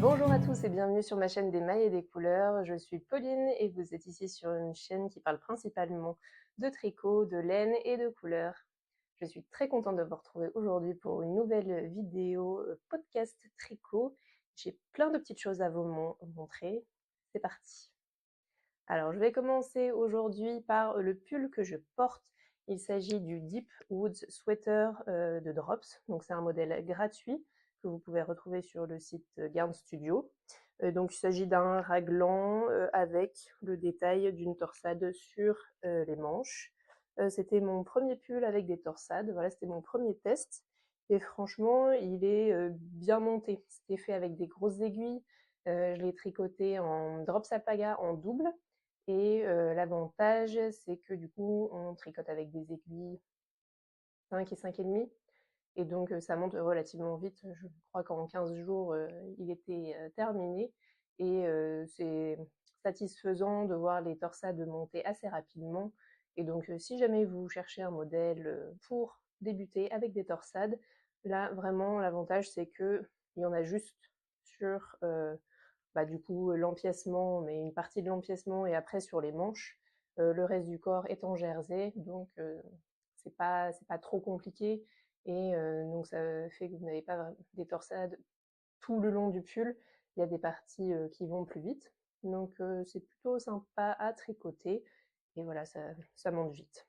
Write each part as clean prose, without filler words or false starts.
Bonjour à tous et bienvenue sur ma chaîne des mailles et des couleurs. Je suis Pauline et vous êtes ici sur une chaîne qui parle principalement de tricot, de laine et de couleurs. Je suis très contente de vous retrouver aujourd'hui pour une nouvelle vidéo podcast tricot. J'ai plein de petites choses à vous montrer. C'est parti. Alors je vais commencer aujourd'hui par le pull que je porte. Il s'agit du Deep Woods Sweater de Drops. Donc c'est un modèle gratuit que vous pouvez retrouver sur le site Garn Studio. Donc il s'agit d'un raglan avec le détail d'une torsade sur les manches. C'était mon premier pull avec des torsades. Voilà, c'était mon premier test. Et franchement, il est bien monté. C'était fait avec des grosses aiguilles. Je l'ai tricoté en Drops Alpaga en double. Et l'avantage, c'est que du coup, on tricote avec des aiguilles 5 et 5,5. Et donc, ça monte relativement vite. Je crois qu'en 15 jours, il était terminé. Et c'est satisfaisant de voir les torsades monter assez rapidement. Et donc, si jamais vous cherchez un modèle pour débuter avec des torsades, là, vraiment, l'avantage, c'est qu'il y en a juste sur du coup l'empiècement, mais une partie de l'empiècement et après sur les manches. Le reste du corps est en jersey, donc c'est pas trop compliqué. Et donc ça fait que vous n'avez pas des torsades tout le long du pull. Il y a des parties qui vont plus vite. Donc c'est plutôt sympa à tricoter. Et voilà, ça monte vite.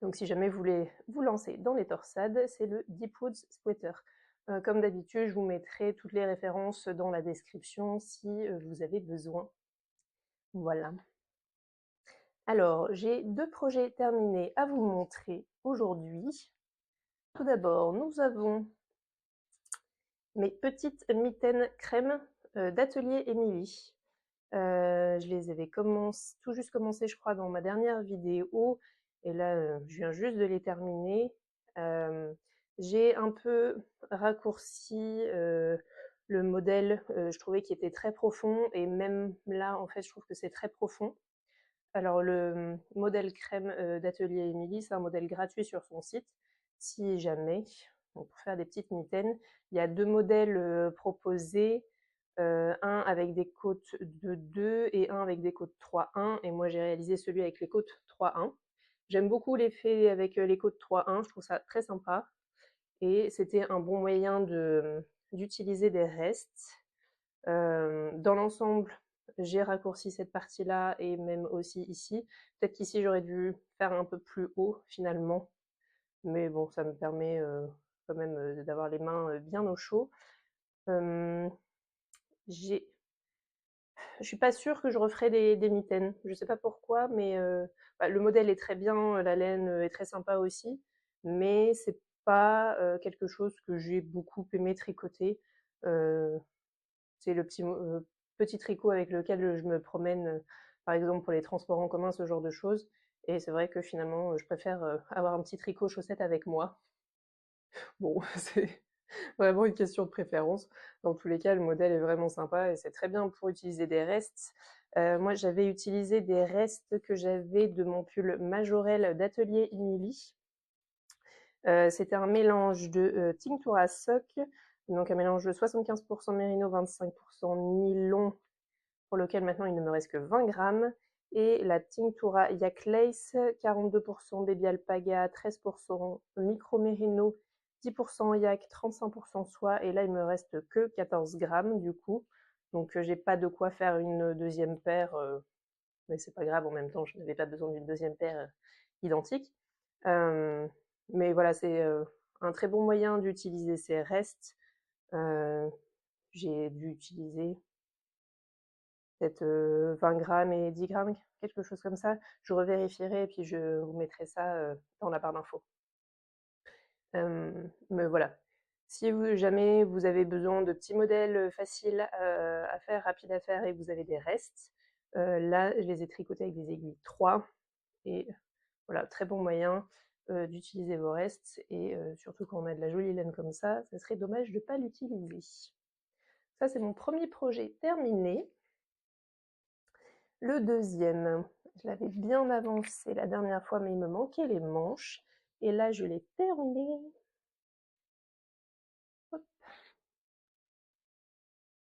Donc si jamais vous voulez vous lancer dans les torsades, c'est le Deep Woods Sweater. Comme d'habitude, je vous mettrai toutes les références dans la description si vous avez besoin. Voilà. Alors, j'ai 2 projets terminés à vous montrer aujourd'hui. Tout d'abord, nous avons mes petites mitaines crème d'Atelier Émilie. Je les avais tout juste commencé, je crois, dans ma dernière vidéo. Et là, je viens juste de les terminer. J'ai un peu raccourci le modèle. Je trouvais qu'il était très profond. Et même là, en fait, je trouve que c'est très profond. Alors, le modèle crème d'Atelier Émilie, c'est un modèle gratuit sur son site. Si jamais, donc pour faire des petites mitaines, il y a 2 modèles proposés. Un avec des côtes de 2 et un avec des côtes 3,1. Et moi, j'ai réalisé celui avec les côtes 3,1. J'aime beaucoup l'effet avec les côtes 3,1. Je trouve ça très sympa. Et c'était un bon moyen d'utiliser des restes. Dans l'ensemble, j'ai raccourci cette partie-là et même aussi ici. Peut-être qu'ici, j'aurais dû faire un peu plus haut finalement. Mais bon, ça me permet quand même d'avoir les mains bien au chaud. J'ai Je suis pas sûre que je referai des mitaines. Je sais pas pourquoi, mais le modèle est très bien, la laine est très sympa aussi, mais c'est pas quelque chose que j'ai beaucoup aimé tricoter. Euh, c'est le petit tricot avec lequel je me promène, par exemple pour les transports en commun, ce genre de choses. Et c'est vrai que finalement, je préfère avoir un petit tricot chaussette avec moi. Bon, c'est vraiment une question de préférence. Dans tous les cas, le modèle est vraiment sympa et c'est très bien pour utiliser des restes. Moi, j'avais utilisé des restes que j'avais de mon pull Majorelle d'Atelier Émilie. C'était un mélange de Tinctura Sock, donc un mélange de 75% mérino, 25% nylon, pour lequel maintenant il ne me reste que 20 grammes, et la Tinctura Yak Lace, 42% baby alpaga, 13% micro mérino, 10% yak, 35% soie, et là il me reste que 14 grammes du coup, donc j'ai pas de quoi faire une deuxième paire, mais c'est pas grave, en même temps je n'avais pas besoin d'une deuxième paire identique. Euh, mais voilà, c'est un très bon moyen d'utiliser ces restes. J'ai dû utiliser peut-être 20 grammes et 10 grammes, quelque chose comme ça. Je revérifierai et puis je vous mettrai ça dans la barre d'infos. Mais voilà. Si jamais vous avez besoin de petits modèles faciles à faire, rapides à faire et vous avez des restes, là, je les ai tricotés avec des aiguilles 3. Et voilà, très bon moyen d'utiliser vos restes. Et surtout quand on a de la jolie laine comme ça serait dommage de ne pas l'utiliser. Ça, c'est mon premier projet terminé. Le deuxième, je l'avais bien avancé la dernière fois, mais il me manquait les manches. Et là, je l'ai terminé. Hop.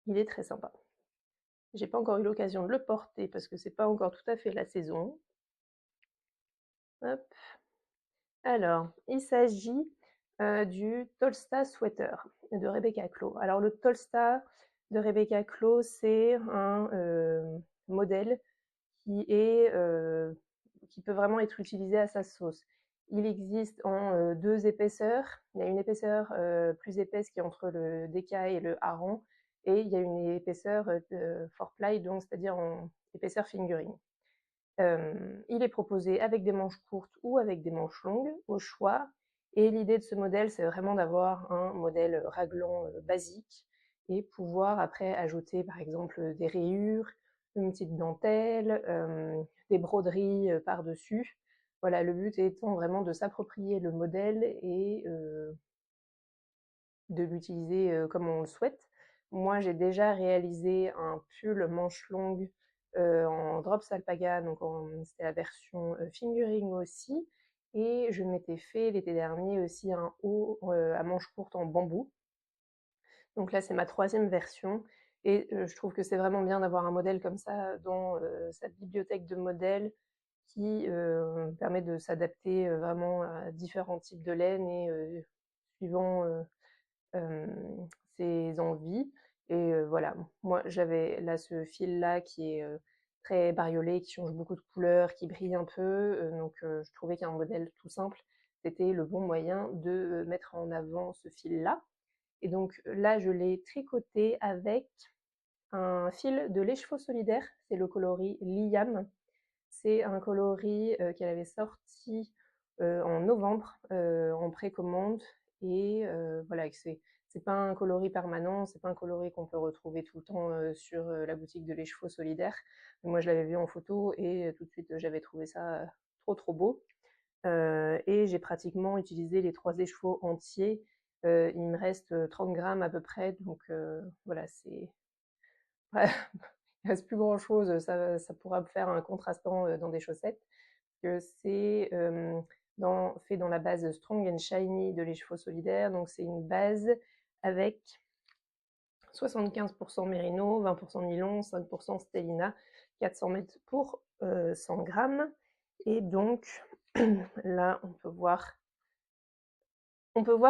Il est très sympa. J'ai pas encore eu l'occasion de le porter parce que c'est pas encore tout à fait la saison. Hop. Alors, il s'agit du Tolsta Sweater de Rebecca Clow. Alors le Tolsta de Rebecca Clow, c'est un modèle qui est qui peut vraiment être utilisé à sa sauce. Il existe en deux épaisseurs. Il y a une épaisseur plus épaisse qui est entre le Decca et le Hareng, et il y a une épaisseur de 4-ply, donc c'est-à-dire en épaisseur fingering. Il est proposé avec des manches courtes ou avec des manches longues, au choix. Et l'idée de ce modèle, c'est vraiment d'avoir un modèle raglan basique et pouvoir après ajouter par exemple des rayures, une petite dentelle, des broderies par-dessus. Voilà, le but étant vraiment de s'approprier le modèle et de l'utiliser comme on le souhaite. Moi, j'ai déjà réalisé un pull manche longue en drops alpaga, donc c'était la version fingering aussi. Et je m'étais fait l'été dernier aussi un haut à manches courtes en bambou. Donc là, c'est ma troisième version. Et je trouve que c'est vraiment bien d'avoir un modèle comme ça dans sa bibliothèque de modèles qui permet de s'adapter vraiment à différents types de laine et suivant ses envies. Et voilà, moi j'avais là ce fil-là qui est très bariolé, qui change beaucoup de couleurs, qui brille un peu. Donc je trouvais qu'un modèle tout simple, c'était le bon moyen de mettre en avant ce fil-là. Et donc là, je l'ai tricoté avec un fil de l'écheveau solidaire, c'est le coloris Liam. C'est un coloris qu'elle avait sorti en novembre en précommande. Et voilà, c'est pas un coloris permanent, c'est pas un coloris qu'on peut retrouver tout le temps sur la boutique de l'écheveau solidaire. Mais moi, je l'avais vu en photo et tout de suite, j'avais trouvé ça trop beau. Et j'ai pratiquement utilisé les 3 écheveaux entiers. Il me reste 30 grammes à peu près, donc voilà, c'est ouais, il reste plus grand chose. Ça pourra faire un contrastant dans des chaussettes. Que c'est fait dans la base Strong and Shiny de l'écheveau solidaire. Donc c'est une base avec 75% mérino, 20% nylon, 5% stellina, 400 mètres pour 100 grammes. Et donc là, on peut voir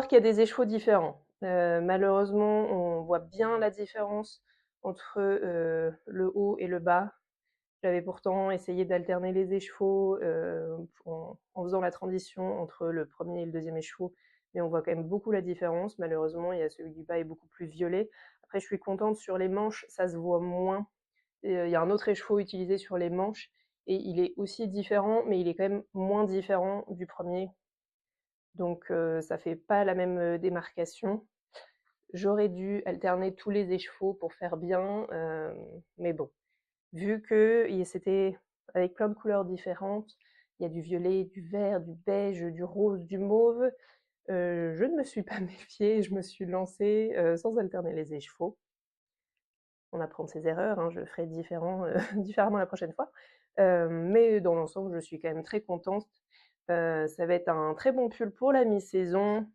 qu'il y a des écheveaux différents. Malheureusement, on voit bien la différence entre le haut et le bas. J'avais pourtant essayé d'alterner les écheveaux en faisant la transition entre le premier et le deuxième écheveau, mais on voit quand même beaucoup la différence. Malheureusement, il y a celui du bas est beaucoup plus violet. Après, je suis contente sur les manches, ça se voit moins. Il y a un autre écheveau utilisé sur les manches et il est aussi différent, mais il est quand même moins différent du premier. Donc ça fait pas la même démarcation. J'aurais dû alterner tous les écheveaux pour faire bien, mais bon, vu que c'était avec plein de couleurs différentes, il y a du violet, du vert, du beige, du rose, du mauve, je ne me suis pas méfiée, je me suis lancée sans alterner les écheveaux. On apprend de ses erreurs, hein, je ferai différemment la prochaine fois. Mais dans l'ensemble, je suis quand même très contente. Ça va être un très bon pull pour la mi-saison.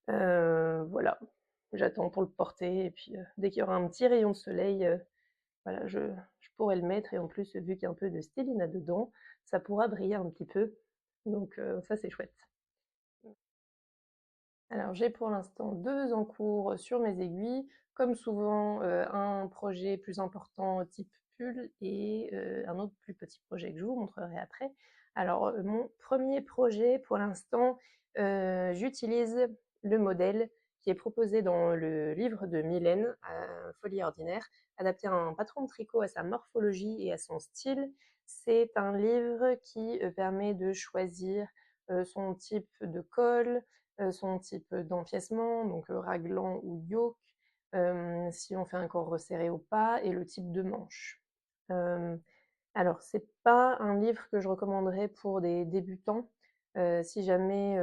Voilà, j'attends pour le porter. Et puis dès qu'il y aura un petit rayon de soleil, voilà, je pourrais le mettre. Et en plus, vu qu'il y a un peu de stélina dedans, ça pourra briller un petit peu. Donc ça, c'est chouette. Alors j'ai pour l'instant 2 en cours sur mes aiguilles. Comme souvent, un projet plus important type pull et un autre plus petit projet que je vous montrerai après. Alors mon premier projet pour l'instant, j'utilise le modèle qui est proposé dans le livre de Mylène, Folie ordinaire, adapté à un patron de tricot à sa morphologie et à son style. C'est un livre qui permet de choisir son type de col, son type d'empiècement, donc raglan ou yoke, si on fait un corps resserré ou pas, et le type de manche. Alors, c'est pas un livre que je recommanderais pour des débutants. Si jamais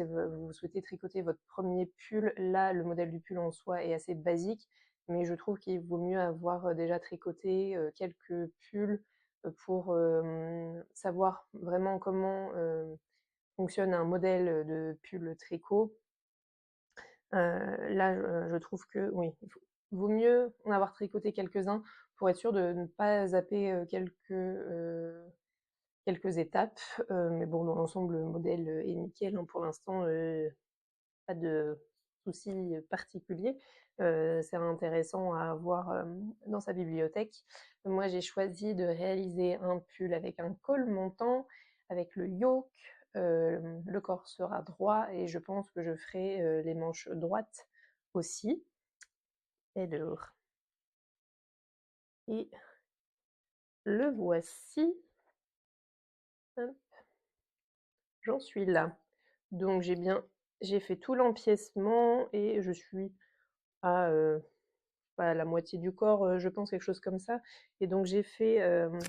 vous souhaitez tricoter votre premier pull, là, le modèle du pull en soi est assez basique, mais je trouve qu'il vaut mieux avoir déjà tricoté quelques pulls pour savoir vraiment comment fonctionne un modèle de pull tricot. Là, je trouve que oui, vaut mieux en avoir tricoté quelques-uns pour être sûr de ne pas zapper quelques étapes. Mais bon, dans l'ensemble, le modèle est nickel, hein, pour l'instant, pas de soucis particuliers. C'est intéressant à avoir dans sa bibliothèque. Moi, j'ai choisi de réaliser un pull avec un col montant, avec le yoke. Le corps sera droit et je pense que je ferai les manches droites aussi. Alors, et le voici. Hop, j'en suis là. Donc j'ai fait tout l'empiècement et je suis à la moitié du corps, je pense, quelque chose comme ça. Et donc j'ai fait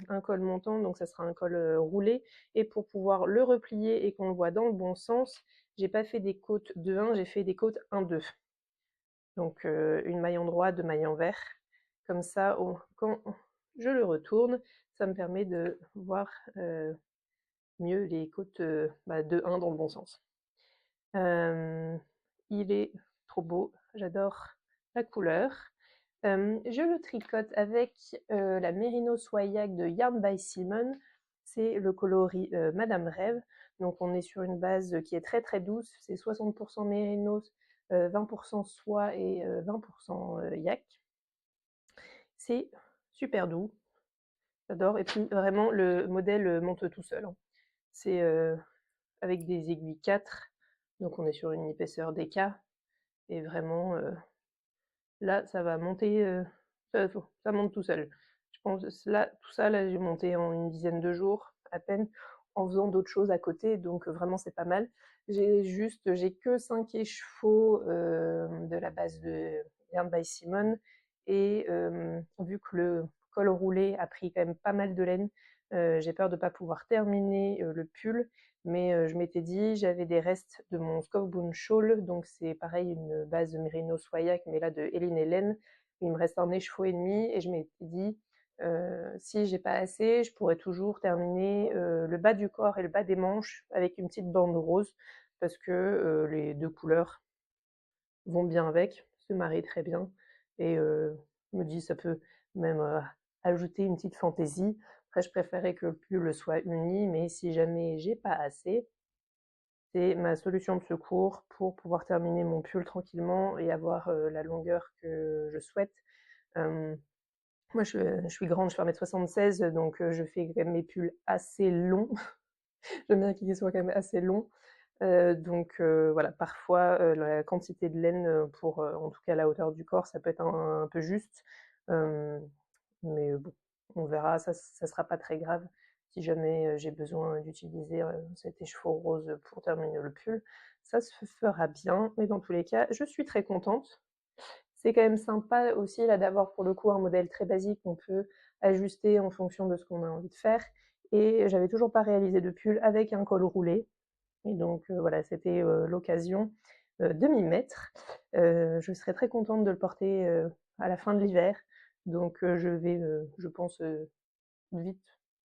un col montant, donc ça sera un col roulé. Et pour pouvoir le replier et qu'on le voit dans le bon sens, j'ai pas fait des côtes 2-1, j'ai fait des côtes 1-2. Donc une maille en droit, deux mailles envers. Comme ça, quand je le retourne, ça me permet de voir mieux les côtes 2-1 dans le bon sens. Il est trop beau, j'adore la couleur. Je le tricote avec la Merino Swayak de Yarn by Simon. C'est le coloris Madame Rêve. Donc on est sur une base qui est très très douce. C'est 60% Merino, 20% soie et 20% yak. C'est super doux. J'adore. Et puis vraiment le modèle monte tout seul, hein. C'est avec des aiguilles 4. Donc on est sur une épaisseur DK. Et vraiment, là, ça va monter, ça monte tout seul. Je pense là, tout ça, là, j'ai monté en une dizaine de jours, à peine, en faisant d'autres choses à côté, donc vraiment, c'est pas mal. J'ai que 5 écheveaux de la base de Yarn by Simon, et vu que le col roulé a pris quand même pas mal de laine, j'ai peur de pas pouvoir terminer le pull, mais je m'étais dit, j'avais des restes de mon Skovbund Shawl, donc c'est pareil, une base Merino Swayak, mais là de Hélène Hélène. Il me reste un écheveau et demi, et je m'étais dit, si j'ai pas assez, je pourrais toujours terminer le bas du corps et le bas des manches avec une petite bande rose, parce que les deux couleurs vont bien avec, se marient très bien, et je me dis, ça peut même ajouter une petite fantaisie. Après, je préférais que le pull soit uni, mais si jamais j'ai pas assez, c'est ma solution de secours pour pouvoir terminer mon pull tranquillement et avoir la longueur que je souhaite. Moi, je suis grande, je fais 1m76, donc je fais quand même mes pulls assez longs. J'aime bien qu'ils soient quand même assez longs. Donc voilà, parfois la quantité de laine pour, en tout cas la hauteur du corps, ça peut être un peu juste. Mais bon, on verra, ça sera pas très grave si jamais j'ai besoin d'utiliser cet écheveau rose pour terminer le pull. Ça se fera bien, mais dans tous les cas, je suis très contente. C'est quand même sympa aussi là d'avoir pour le coup un modèle très basique qu'on peut ajuster en fonction de ce qu'on a envie de faire. Et j'avais toujours pas réalisé de pull avec un col roulé. Et donc voilà, c'était l'occasion de m'y mettre. Je serais très contente de le porter à la fin de l'hiver. Donc je vais, je pense, vite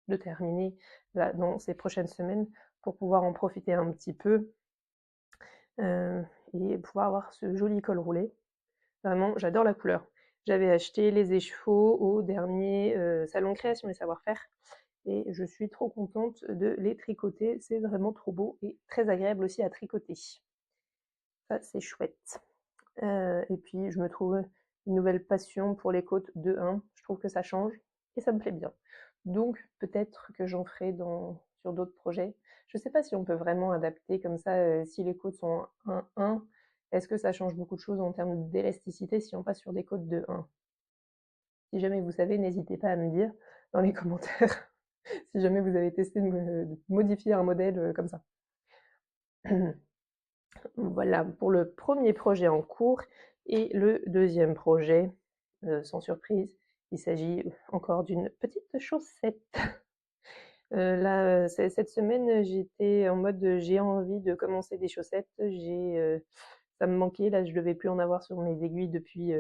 le terminer là, dans ces prochaines semaines pour pouvoir en profiter un petit peu et pouvoir avoir ce joli col roulé. Vraiment, j'adore la couleur. J'avais acheté les écheveaux au dernier salon création et savoir-faire et je suis trop contente de les tricoter. C'est vraiment trop beau et très agréable aussi à tricoter. Ça, c'est chouette. Et puis, je me trouve une nouvelle passion pour les côtes 2-1. Je trouve que ça change et ça me plaît bien. Donc, peut-être que j'en ferai sur d'autres projets. Je ne sais pas si on peut vraiment adapter comme ça, si les côtes sont 1-1. Est-ce que ça change beaucoup de choses en termes d'élasticité si on passe sur des côtes 2-1? Si jamais vous savez, n'hésitez pas à me dire dans les commentaires si jamais vous avez testé de modifier un modèle comme ça. Voilà pour le premier projet en cours. Et le deuxième projet, sans surprise, il s'agit encore d'une petite chaussette. Là, cette semaine, j'étais en mode j'ai envie de commencer des chaussettes. Ça me manquait, là je ne devais plus en avoir sur mes aiguilles depuis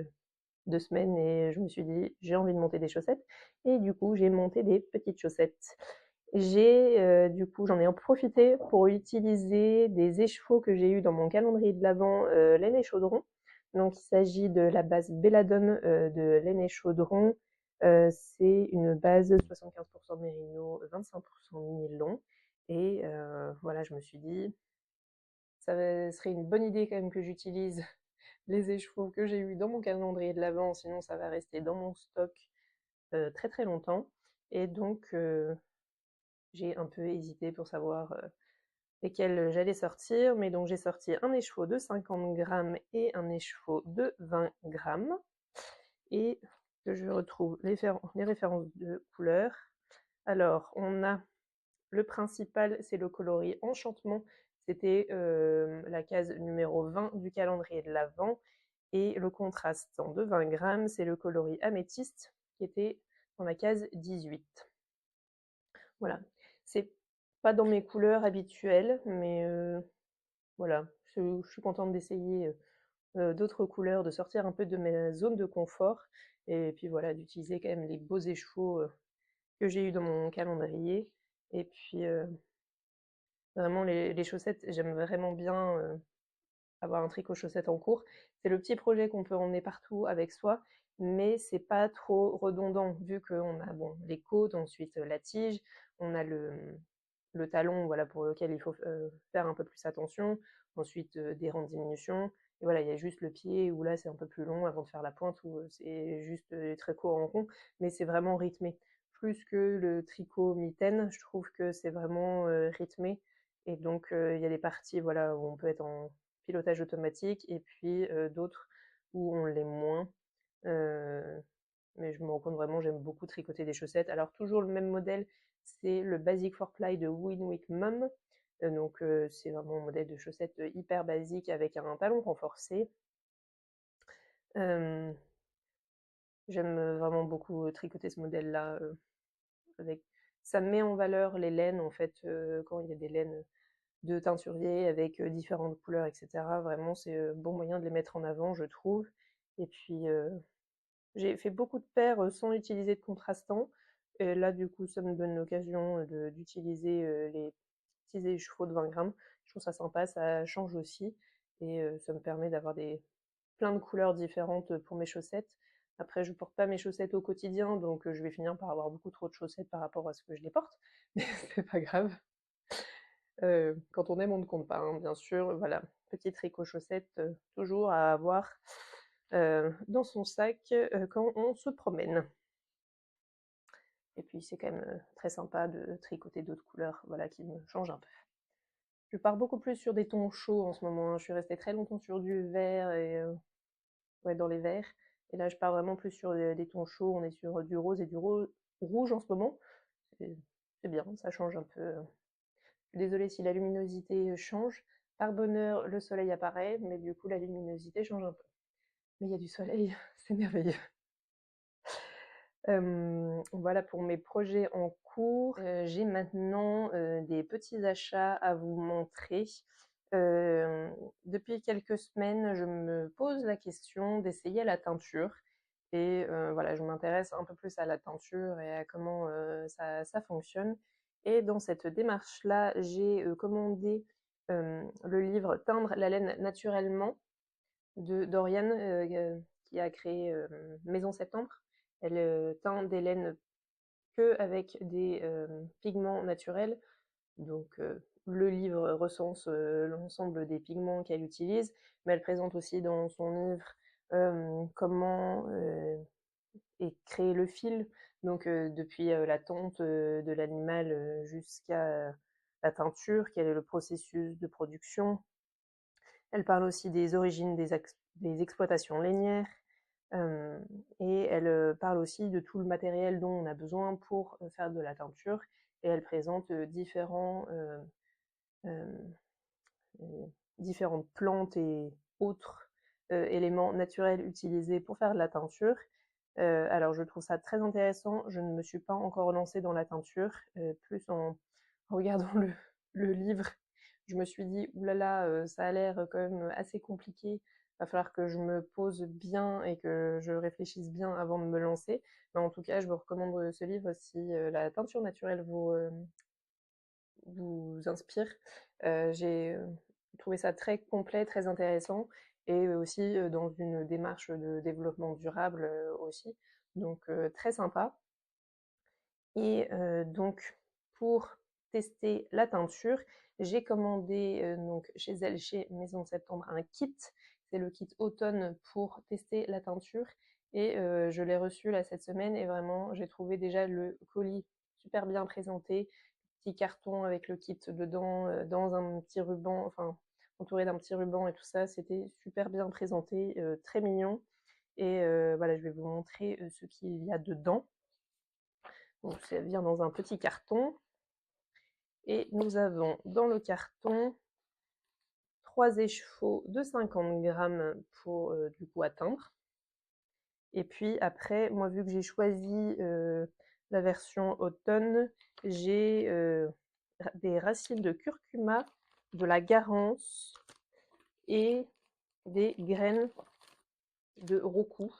2 semaines et je me suis dit j'ai envie de monter des chaussettes. Et du coup, j'ai monté des petites chaussettes. Du coup, j'en ai en profité pour utiliser des écheveaux que j'ai eu dans mon calendrier de l'Avent laine et chaudron. Donc il s'agit de la base Belladone de laine et chaudron. C'est une base 75% mérino, 25% nylon. Et voilà, je me suis dit, serait une bonne idée quand même que j'utilise les écheveaux que j'ai eu dans mon calendrier de l'Avent, sinon ça va rester dans mon stock très très longtemps. Et donc j'ai un peu hésité pour savoir lesquels j'allais sortir, mais donc j'ai sorti un écheveau de 50 grammes et un écheveau de 20 grammes, et que je retrouve les références de couleurs. Alors, on a le principal, c'est le coloris Enchantement, c'était la case numéro 20 du calendrier de l'Avent, et le contrastant de 20 grammes, c'est le coloris Améthyste, qui était dans la case 18. Voilà, c'est pas dans mes couleurs habituelles, mais voilà, je suis contente d'essayer d'autres couleurs, de sortir un peu de ma zone de confort, et puis voilà, d'utiliser quand même les beaux écheveaux que j'ai eu dans mon calendrier. Et puis vraiment les chaussettes, j'aime vraiment bien avoir un tricot chaussette en cours. C'est le petit projet qu'on peut emmener partout avec soi, mais c'est pas trop redondant vu qu'on a bon, les côtes, ensuite la tige, on a le talon, voilà, pour lequel il faut faire un peu plus attention, ensuite des rangs de diminution, et voilà, il y a juste le pied où là c'est un peu plus long avant de faire la pointe, où c'est juste très court en rond, mais c'est vraiment rythmé. Plus que le tricot mitaine, je trouve que c'est vraiment rythmé, et donc il y a des parties voilà, où on peut être en pilotage automatique, et puis d'autres où on l'est moins. Euh, mais je me rends compte vraiment, j'aime beaucoup tricoter des chaussettes. Alors toujours le même modèle, c'est le Basic 4-ply de Winwick Mum. Donc c'est vraiment un modèle de chaussettes hyper basique avec un talon renforcé. Euh, J'aime vraiment beaucoup tricoter ce modèle-là. Avec... Ça met en valeur les laines, en fait, quand il y a des laines de teinturier avec différentes couleurs, etc. Vraiment, c'est un bon moyen de les mettre en avant, je trouve. Et puis, j'ai fait beaucoup de paires sans utiliser de contrastant. Et là, du coup, ça me donne l'occasion d'utiliser les petits écheveaux de 20 grammes. Je trouve ça sympa, ça change aussi. Et ça me permet d'avoir plein de couleurs différentes pour mes chaussettes. Après, je porte pas mes chaussettes au quotidien, donc je vais finir par avoir beaucoup trop de chaussettes par rapport à ce que je les porte. Mais c'est pas grave. Quand on aime, on ne compte pas, hein, bien sûr. Voilà, petit tricot chaussette, toujours à avoir dans son sac quand on se promène. Et puis c'est quand même très sympa de tricoter d'autres couleurs, voilà, qui me changent un peu. Je pars beaucoup plus sur des tons chauds en ce moment, hein. Je suis restée très longtemps sur du vert et ouais, dans les verts. Et là, je pars vraiment plus sur des tons chauds. On est sur du rose et du rouge en ce moment. C'est bien, ça change un peu. Je suis désolée si la luminosité change. Par bonheur, le soleil apparaît, mais du coup, la luminosité change un peu. Mais il y a du soleil, c'est merveilleux. Voilà pour mes projets en cours. J'ai maintenant des petits achats à vous montrer. Depuis quelques semaines, je me pose la question d'essayer la teinture. Et voilà, je m'intéresse un peu plus à la teinture et à comment ça fonctionne. Et dans cette démarche-là, j'ai commandé le livre Teindre la laine naturellement de Doriane, qui a créé Maison Septembre. Elle teint des laines que avec des pigments naturels. Donc le livre recense l'ensemble des pigments qu'elle utilise, mais elle présente aussi dans son livre comment est créé le fil, donc depuis la tonte de l'animal jusqu'à la teinture, quel est le processus de production. Elle parle aussi des origines des exploitations lainières, euh, et elle parle aussi de tout le matériel dont on a besoin pour faire de la teinture, et elle présente euh, différentes plantes et autres éléments naturels utilisés pour faire de la teinture. Alors je trouve ça très intéressant, je ne me suis pas encore lancée dans la teinture, plus en regardant le livre, je me suis dit, oulala, ça a l'air quand même assez compliqué, il va falloir que je me pose bien et que je réfléchisse bien avant de me lancer. Mais en tout cas, je vous recommande ce livre si la teinture naturelle vous inspire. J'ai trouvé ça très complet, très intéressant, et aussi dans une démarche de développement durable aussi. Donc très sympa. Et donc pour tester la teinture, j'ai commandé donc chez elle, chez Maison Septembre, un kit. C'est le kit automne pour tester la teinture. Et je l'ai reçu là cette semaine et vraiment j'ai trouvé déjà le colis super bien présenté, petit carton avec le kit dedans, dans un petit ruban, enfin entouré d'un petit ruban et tout ça. C'était super bien présenté, très mignon. Et voilà, je vais vous montrer ce qu'il y a dedans. Donc ça vient dans un petit carton. Et nous avons dans le carton 3 échevaux de 50 grammes pour du coup atteindre. Et puis après, moi vu que j'ai choisi la version automne, j'ai des racines de curcuma, de la garance et des graines de roku.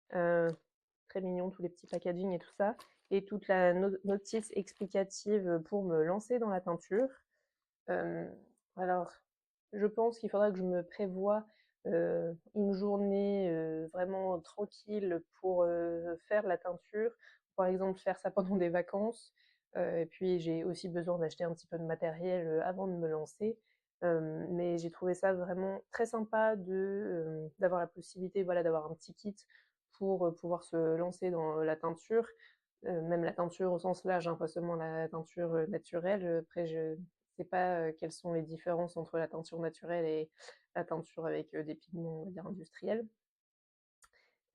Très mignon, tous les petits packaging et tout ça. Et toute la notice explicative pour me lancer dans la teinture. Alors, je pense qu'il faudra que je me prévoie une journée vraiment tranquille pour faire la teinture. Par exemple, faire ça pendant des vacances. Et puis, j'ai aussi besoin d'acheter un petit peu de matériel avant de me lancer. Mais j'ai trouvé ça vraiment très sympa d'avoir la possibilité, voilà, d'avoir un petit kit pour pouvoir se lancer dans la teinture. Même la teinture au sens large, hein, pas seulement la teinture naturelle. Après, je sais pas quelles sont les différences entre la teinture naturelle et la teinture avec des pigments, on va dire, industriels.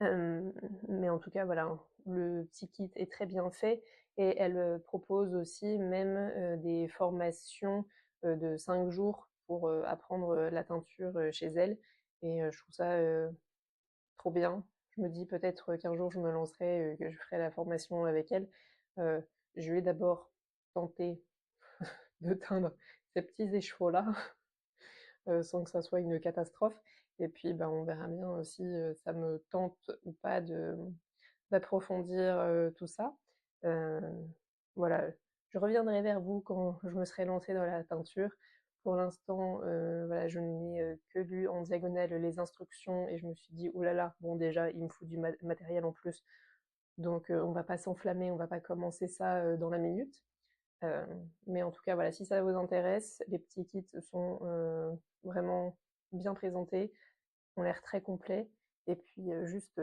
Mais en tout cas, voilà, hein, le petit kit est très bien fait et elle propose aussi même des formations de 5 jours pour apprendre la teinture chez elle. Et je trouve ça trop bien. Je me dis peut-être qu'un jour je me lancerai, que je ferai la formation avec elle. Euh, je vais d'abord tenter de teindre ces petits écheveaux-là, sans que ça soit une catastrophe. Et puis, ben, on verra bien si ça me tente ou pas d'approfondir tout ça. Euh, voilà, je reviendrai vers vous quand je me serai lancée dans la teinture. Pour l'instant, voilà, je n'ai que lu en diagonale les instructions et je me suis dit, oh là là, bon déjà, il me faut du matériel en plus. Donc on va pas s'enflammer, on va pas commencer ça dans la minute. Mais en tout cas, voilà, si ça vous intéresse, les petits kits sont vraiment bien présentés, ont l'air très complets. Et puis juste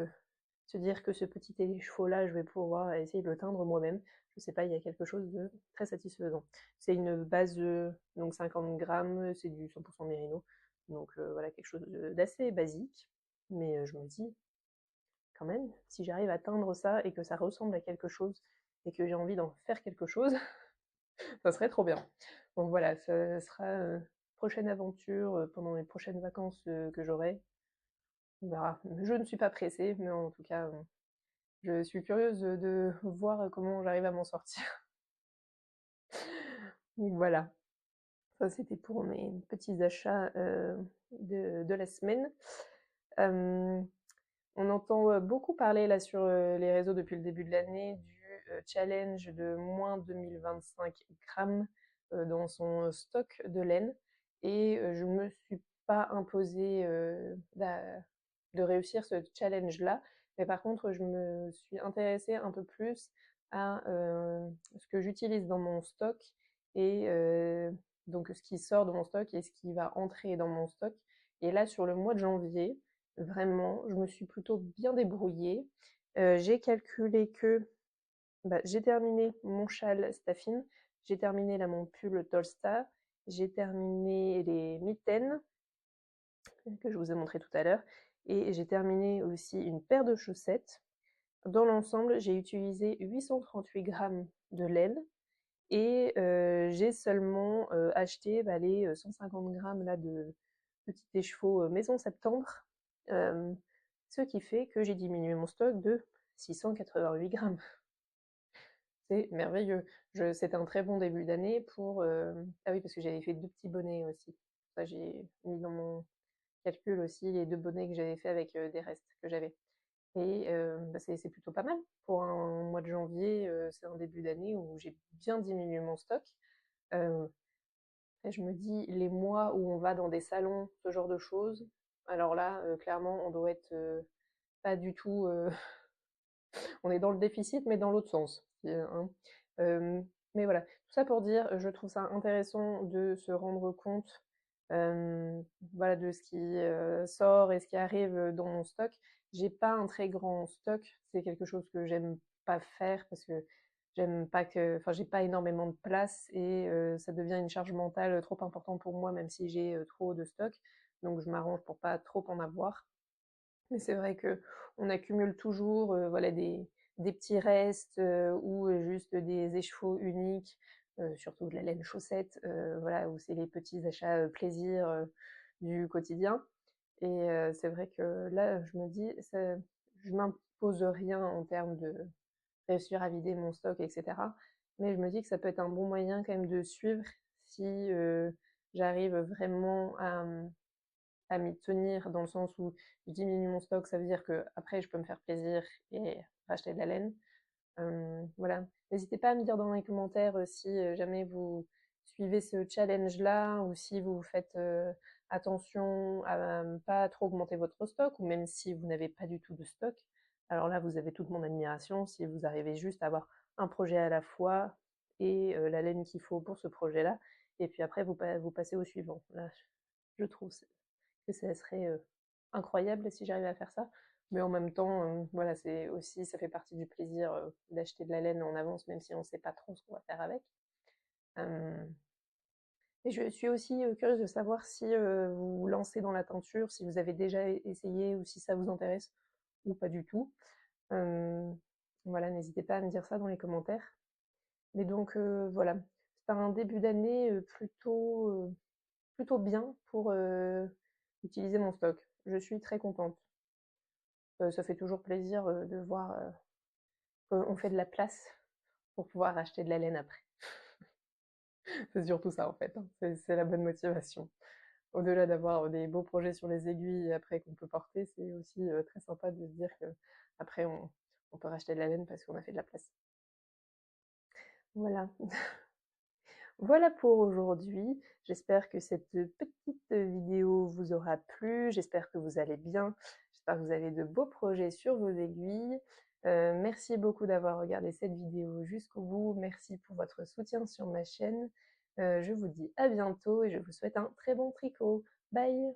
se dire que ce petit écheveau-là, je vais pouvoir essayer de le teindre moi-même. Je sais pas, il y a quelque chose de très satisfaisant. C'est une base, donc 50 grammes, c'est du 100% mérino. Donc voilà, quelque chose d'assez basique. Mais je me dis, quand même, si j'arrive à teindre ça et que ça ressemble à quelque chose et que j'ai envie d'en faire quelque chose, ça serait trop bien. Donc voilà, ça sera prochaine aventure pendant les prochaines vacances que j'aurai. On verra. Je ne suis pas pressée, mais en tout cas, je suis curieuse de voir comment j'arrive à m'en sortir. Donc voilà, ça c'était pour mes petits achats de la semaine. Euh, on entend beaucoup parler là sur les réseaux depuis le début de l'année du challenge de moins 2025 grammes dans son stock de laine. Et je me suis pas imposé de réussir ce challenge-là. Mais par contre, je me suis intéressée un peu plus à ce que j'utilise dans mon stock et donc ce qui sort de mon stock et ce qui va entrer dans mon stock. Et là, sur le mois de janvier, vraiment, je me suis plutôt bien débrouillée. J'ai calculé que j'ai terminé mon châle Staffin, j'ai terminé là mon pull Tolsta, j'ai terminé les mitaines que je vous ai montré tout à l'heure, et j'ai terminé aussi une paire de chaussettes. Dans l'ensemble, j'ai utilisé 838 grammes de laine et j'ai seulement acheté les 150 grammes là, de petits écheveaux Maison Septembre, euh, ce qui fait que j'ai diminué mon stock de 688 grammes. C'est merveilleux. C'était un très bon début d'année pour... Ah oui, parce que j'avais fait 2 petits bonnets aussi. Ça, j'ai mis dans mon calcul aussi les 2 bonnets que j'avais fait avec des restes que j'avais. Et c'est plutôt pas mal. Pour un mois de janvier, c'est un début d'année où j'ai bien diminué mon stock. Et je me dis, les mois où on va dans des salons, ce genre de choses, Alors là, clairement, on doit être pas du tout. On est dans le déficit, mais dans l'autre sens. Hein. Mais voilà, tout ça pour dire, je trouve ça intéressant de se rendre compte voilà, de ce qui sort et ce qui arrive dans mon stock. J'ai pas un très grand stock, c'est quelque chose que j'aime pas faire parce que j'aime pas que, enfin, j'ai pas énormément de place et ça devient une charge mentale trop importante pour moi, même si j'ai trop de stock. Donc je m'arrange pour pas trop en avoir. Mais c'est vrai que on accumule toujours voilà, des petits restes ou juste des échevaux uniques, surtout de la laine chaussette, voilà, où c'est les petits achats plaisir du quotidien. Et c'est vrai que là, je me dis, ça, je m'impose rien en termes de réussir à vider mon stock, etc. Mais je me dis que ça peut être un bon moyen quand même de suivre si j'arrive vraiment à m'y tenir dans le sens où je diminue mon stock, ça veut dire que après je peux me faire plaisir et racheter de la laine. Voilà. N'hésitez pas à me dire dans les commentaires si jamais vous suivez ce challenge-là ou si vous faites attention à ne pas trop augmenter votre stock ou même si vous n'avez pas du tout de stock. Alors là, vous avez toute mon admiration si vous arrivez juste à avoir un projet à la fois et la laine qu'il faut pour ce projet-là. Et puis après, vous passez au suivant. Là, je trouve que ça serait incroyable si j'arrivais à faire ça. Mais en même temps, voilà, c'est aussi, ça fait partie du plaisir d'acheter de la laine en avance, même si on ne sait pas trop ce qu'on va faire avec. Euh, et je suis aussi curieuse de savoir si vous vous lancez dans la teinture, si vous avez déjà essayé ou si ça vous intéresse ou pas du tout. Euh, voilà, n'hésitez pas à me dire ça dans les commentaires. Mais donc voilà, c'est un début d'année plutôt bien pour utiliser mon stock. Je suis très contente. Ça fait toujours plaisir de voir qu'on fait de la place pour pouvoir acheter de la laine après. C'est surtout ça en fait, hein. C'est la bonne motivation. Au-delà d'avoir des beaux projets sur les aiguilles après qu'on peut porter, c'est aussi très sympa de se dire que après on peut racheter de la laine parce qu'on a fait de la place. Voilà. Voilà pour aujourd'hui. J'espère que cette petite vidéo vous aura plu. J'espère que vous allez bien. J'espère que vous avez de beaux projets sur vos aiguilles. Merci beaucoup d'avoir regardé cette vidéo jusqu'au bout. Merci pour votre soutien sur ma chaîne. Je vous dis à bientôt et je vous souhaite un très bon tricot. Bye!